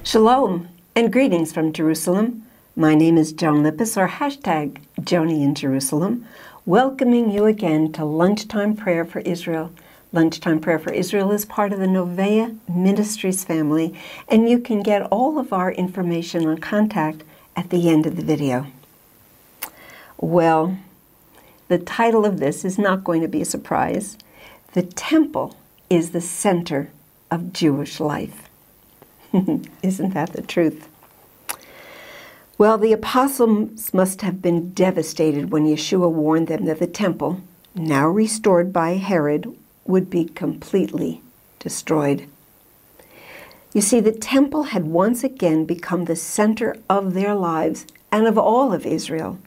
Shalom and greetings from Jerusalem. My name is Joan Lippis, or hashtag Joni in Jerusalem, welcoming you again to Lunchtime Prayer for Israel. Lunchtime Prayer for Israel is part of the Novea Ministries family, and you can get all of our information on contact at the end of the video. Well, the title of this is not going to be a surprise. The temple is the center of Jewish life. Isn't that the truth? Well, the apostles must have been devastated when Yeshua warned them that the temple, now restored by Herod, would be completely destroyed. You see, the temple had once again become the center of their lives and of all of Israel.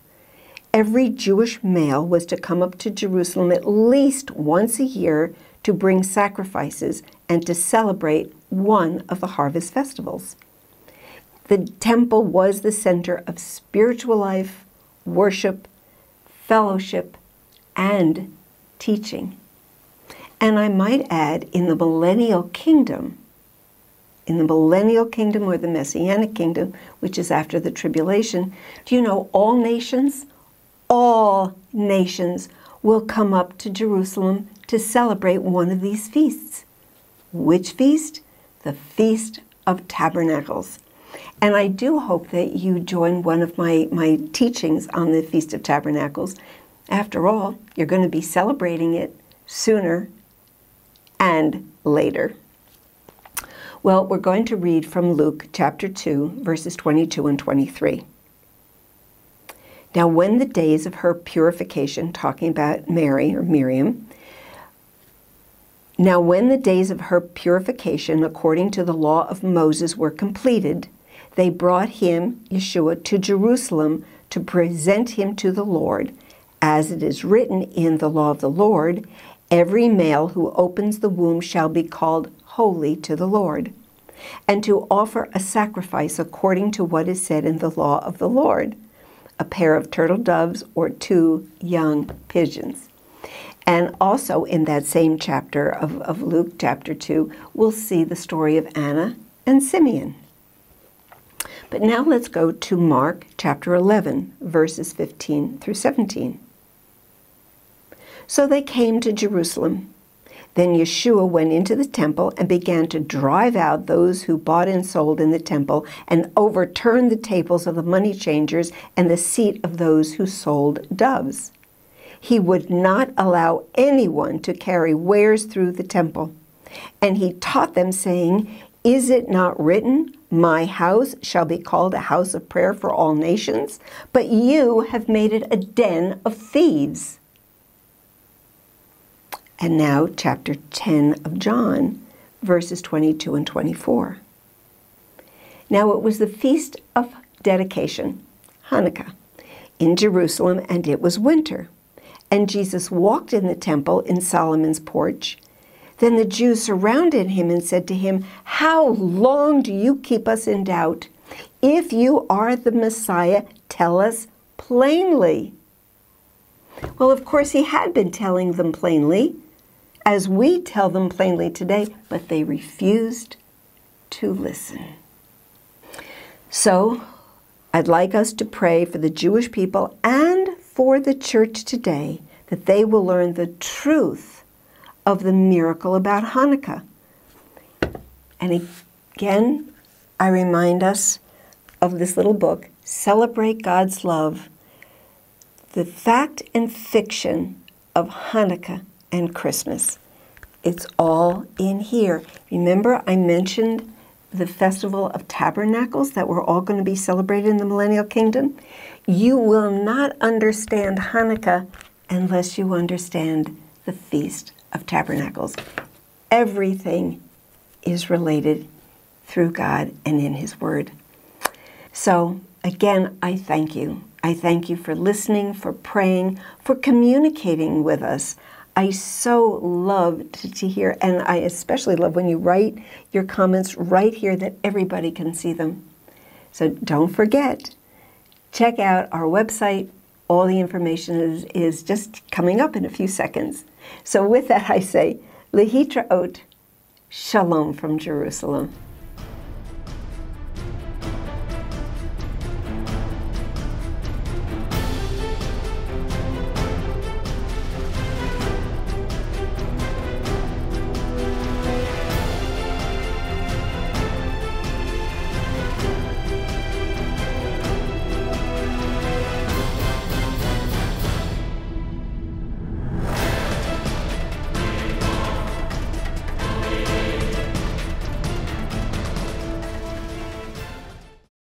Every Jewish male was to come up to Jerusalem at least once a year to bring sacrifices and to celebrate one of the harvest festivals. The temple was the center of spiritual life, worship, fellowship, and teaching. And I might add, in the millennial kingdom or the Messianic kingdom, which is after the tribulation, do you know all nations will come up to Jerusalem to celebrate one of these feasts. Which feast? The Feast of Tabernacles. And I do hope that you join one of my teachings on the Feast of Tabernacles. After all, you're going to be celebrating it sooner and later. Well, we're going to read from Luke chapter 2, verses 22 and 23. Now, when the days of her purification, talking about Mary or Miriam, now when the days of her purification according to the law of Moses were completed, they brought him, Yeshua, to Jerusalem to present him to the Lord. As it is written in the law of the Lord, every male who opens the womb shall be called holy to the Lord, and to offer a sacrifice according to what is said in the law of the Lord, a pair of turtle doves or 2 young pigeons. And also in that same chapter of Luke, chapter 2, we'll see the story of Anna and Simeon. But now let's go to Mark chapter 11, verses 15 through 17. So they came to Jerusalem. Then Yeshua went into the temple and began to drive out those who bought and sold in the temple and overturned the tables of the money changers and the seat of those who sold doves. He would not allow anyone to carry wares through the temple. And he taught them, saying, "Is it not written, 'My house shall be called a house of prayer for all nations'? But you have made it a den of thieves." And now chapter 10 of John, verses 22 and 24. Now it was the feast of dedication, Hanukkah, in Jerusalem, and it was winter. And Jesus walked in the temple in Solomon's porch. Then the Jews surrounded him and said to him, "How long do you keep us in doubt? If you are the Messiah, tell us plainly." Well, of course, he had been telling them plainly, as we tell them plainly today, but they refused to listen. So, I'd like us to pray for the Jewish people and for the church today, that they will learn the truth of the miracle about Hanukkah. And again, I remind us of this little book, Celebrate God's Love, the fact and fiction of Hanukkah and Christmas. It's all in here. Remember, I mentioned the Festival of Tabernacles that we're all going to be celebrated in the Millennial Kingdom? You will not understand Hanukkah unless you understand the Feast of Tabernacles. Everything is related through God and in His Word. So, again, I thank you. I thank you for listening, for praying, for communicating with us. I so love to hear, and I especially love when you write your comments right here that everybody can see them. So don't forget, check out our website. All the information is just coming up in a few seconds. So with that, I say, Lehitraot, Shalom from Jerusalem.